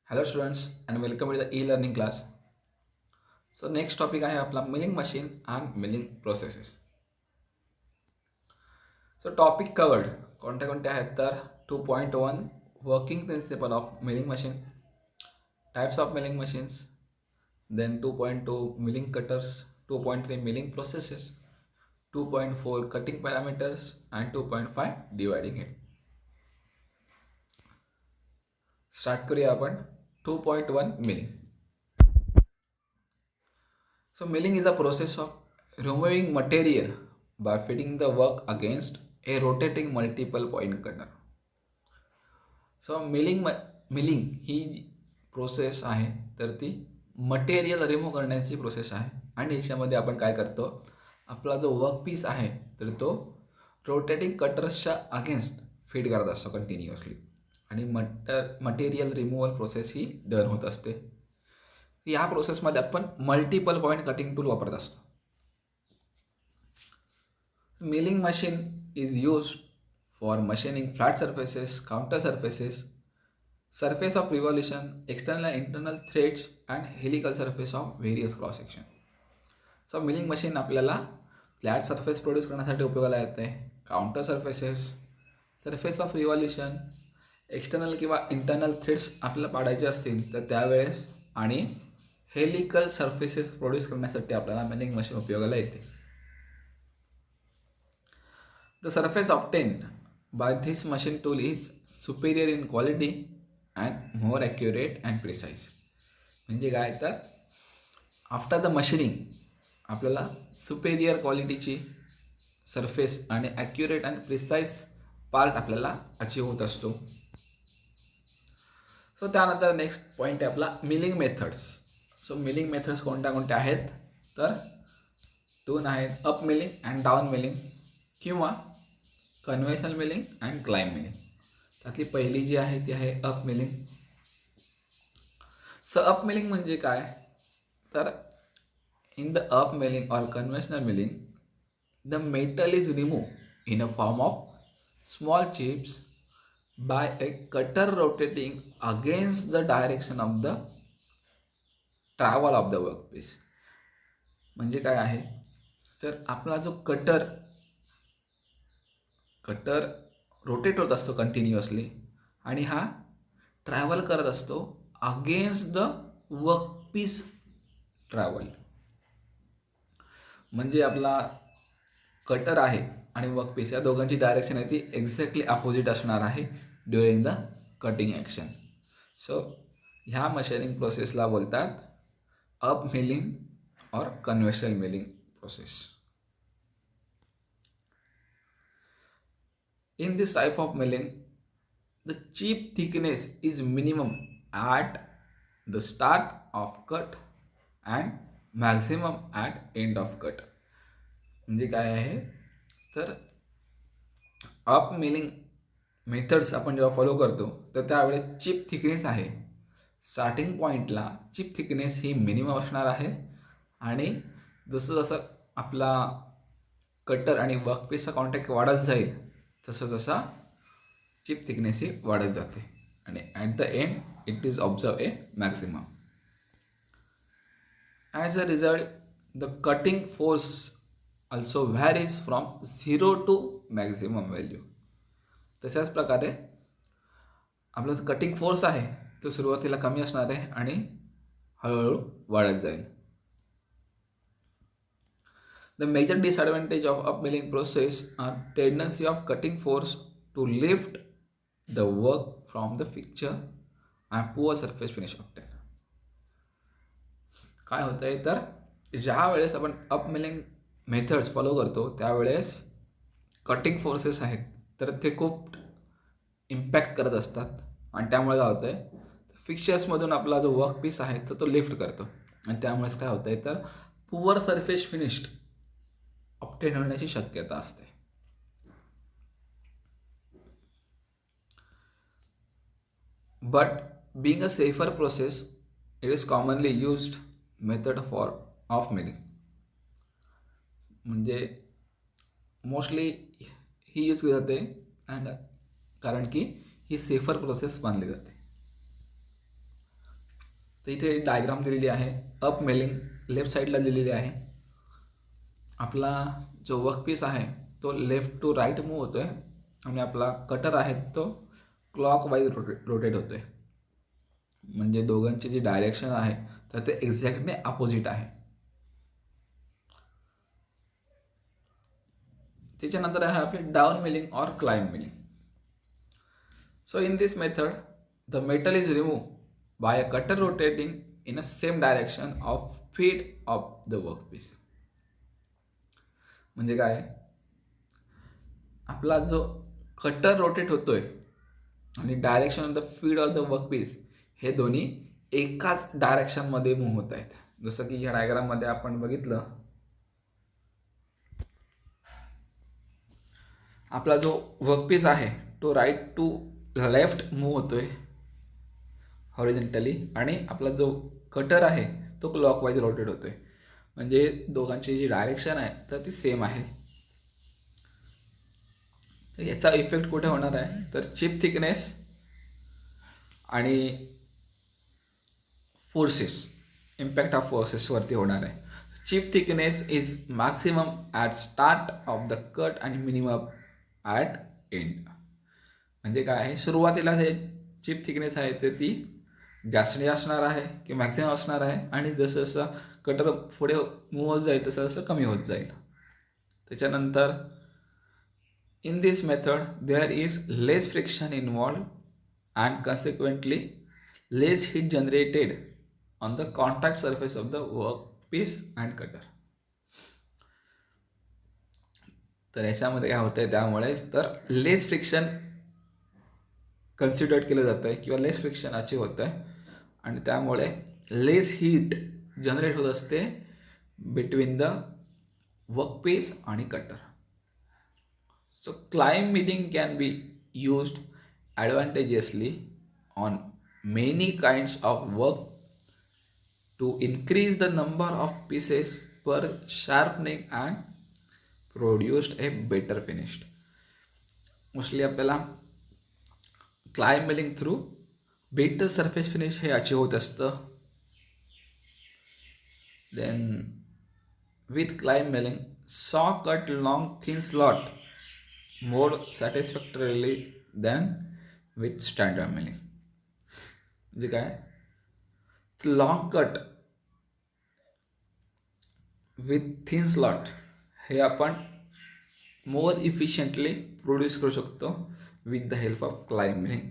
Hello students and welcome to the e-learning class. So next topic आहे आपला milling machine and milling processes. So topic covered कोणत्या कोणत्या आहेत तर 2.1 working principle of milling machine, types of milling machines, then 2.2 milling cutters, 2.3 milling processes, 2.4 cutting parameters and 2.5 dividing it. Start करूया आपण 2.1 milling. So milling is a process of removing material by feeding the work against a rotating multiple point cutter. So milling he process आहे तर ती material remove करण्याची process आहे आणि याच्यामध्ये आपण काय करतो, आपला जो वर्क पीस आहे तर तो रोटेटिंग कटर्सच्या अगेन्स्ट फीड करत असतो कंटिन्युअसली आणि मटेरियल रिमूव्हल प्रोसेस ही डन होत असते. या प्रोसेसमध्ये आपण मल्टिपल पॉईंट कटिंग टूल वापरत असतो. Milling machine is used for machining flat surfaces, counter surfaces, surface of revolution, external and internal threads and helical surface of various cross section. So milling machine आपल्याला flat surface produce करण्यासाठी उपयोगाला येते, counter surfaces, surface of revolution, external किंवा internal threads आपल्याला पाडायचे असतील तर त्यावेळेस आणि हेलिकल सर्फेसेस प्रोड्यूस करण्यासाठी आपल्याला मिलिंग मशीन उपयोगाला येते. The surface obtained by this machine tool is superior in quality and more accurate and precise. म्हणजे काय तर आफ्टर द मशीनिंग आपल्याला सुपेरियर क्वालिटीची सरफेस आणि ॲक्युरेट अँड प्रिसाईज पार्ट आपल्याला अचीव होत असतो. सो त्यानंतर नेक्स्ट पॉईंट आहे आपला milling methods. So milling methods कोणत्या कोणत्या आहेत तर दोन आहेत, up milling and down milling किंवा conventional milling and climb milling. त्यातली पहिली जी आहे ती आहे up milling. So up milling म्हणजे काय तर in the up milling or conventional milling the metal is remove in a form of small chips by a cutter rotating against the direction of the travel of the workpiece. म्हणजे काय आहे तर आपला जो cutter rotate होत असतो continuously आणि हा ट्रॅव्हल करत असतो अगेन्स्ट द वर्कपीस ट्रॅव्हल. म्हणजे आपला कटर आहे आणि वर्कपीस या दोघांची डायरेक्शन आहे ती एक्झॅक्टली अपोजिट असणार आहे during the cutting action. So ह्या मशीनिंग प्रोसेसला बोलतात up milling or conventional milling process. In this type of milling, the chip thickness is minimum at the start of cut and maximum at end of cut. म्हणजे काय आहे तर up milling methods आपण जेव्हा follow करतो तर त्यावेळेस chip thickness आहे स्टार्टिंग पॉईंटला चिप थिकनेस ही मिनिमम असणार आहे आणि जसं जसं आपला कटर आणि वर्कपीसचा कॉन्टॅक्ट वाढत जाईल तसं तसा चिप थिकनेस ही वाढत जाते आणि at the end it is observe a maximum. As a result the cutting force also varies from 0 to maximum value. तशाच प्रकारे आपला जो कटिंग फोर्स आहे तो सुरुवातीला कमी असणार आहे आणि हळूहळू वाढत जाईल. The major disadvantage of upmilling process are tendency of cutting force to lift the work from the fixture and poor surface finish obtained. काय होतं आहे तर ज्या वेळेस आपण अपमिलिंग मेथड्स फॉलो करतो त्यावेळेस कटिंग फोर्सेस आहेत तर ते खूप इम्पॅक्ट करत असतात आणि त्यामुळे काय होतं आहे फिक्चर्समधून आपला जो वर्क पीस आहे तर तो लिफ्ट करतो आणि त्यामुळेच काय होतं आहे तर पुअर सरफेस फिनिश्ड ऑब्टेन होण्याची शक्यता असते. But being a safer process it is commonly used method for of milling. म्हणजे मोस्टली ही यूज केली जाते अँड कारण की ही सेफर प्रोसेस मानली जाते. तर इथे डायग्राम दिलेली आहे. अप मिलिंग लेफ्ट साईडला दिलेली आहे. आपला जो वर्कपीस आहे तो लेफ्ट टू राईट मूव्ह होतो आहे आणि आपला कटर आहे तो क्लॉकवाईज रोटेट होतो आहे. म्हणजे दोघांची जी डायरेक्शन आहे तर ते एक्झॅक्टली अपोजिट आहे. त्याच्यानंतर आहे आपले down milling or climb milling. So in this method the metal is remove by a cutter rotating in a same direction of feed of the workpiece. म्हणजे काय, आपला जो कटर रोटेट होतोय आणि direction of the feed of the workpiece हे दोन्ही एकाच डायरेक्शनमध्ये move होत आहेत. जसं की ह्या डायग्राममध्ये आपण बघितलं, आपला जो वर्कपीस आहे तो राईट टू लेफ्ट मूव्ह होतोय हॉरिझॉन्टली आणि आपला जो कटर आहे तो क्लॉकवाईज रोटेट होतोय. म्हणजे दोघांची जी डायरेक्शन आहे तर ती सेम आहे. तर याचा इफेक्ट कुठे होणार आहे तर चिप थिकनेस आणि फोर्सेस, इम्पॅक्ट ऑफ फोर्सेसवरती होणार आहे. Chip thickness is maximum at start of the cut आणि मिनिमम ॲट एंड. म्हणजे काय आहे, सुरुवातीला जे चिप थिकनेस आहे ते ती जास्ती असणार आहे की मॅक्सिमम असणार आहे आणि जसं जसं कटर पुढे मूव्ह होत जाईल तसं तसं कमी होत जाईल. त्याच्यानंतर in this method there is less friction involved and consequently less heat generated on the contact surface of the workpiece and cutter. तर याच्यामध्ये काय होतंय, त्यामुळेच तर लेस फ्रिक्शन कन्सिडर केलं जातं आहे किंवा लेस फ्रिक्शन अचीव होतं आहे आणि त्यामुळे लेस हीट जनरेट होत असते बिटवीन द वर्कपीस आणि cutter. So climb milling can be used advantageously on many kinds of work to increase the number of pieces per sharpening and produced a better finished. Mostly आपल्याला climb milling through better surface finish हे achieve होत असतं. Then with climb milling saw cut long thin slot more satisfactorily than with standard milling. म्हणजे काय, long cut with thin slot हे आपण more efficiently produce करू शकतो with the help of climb milling.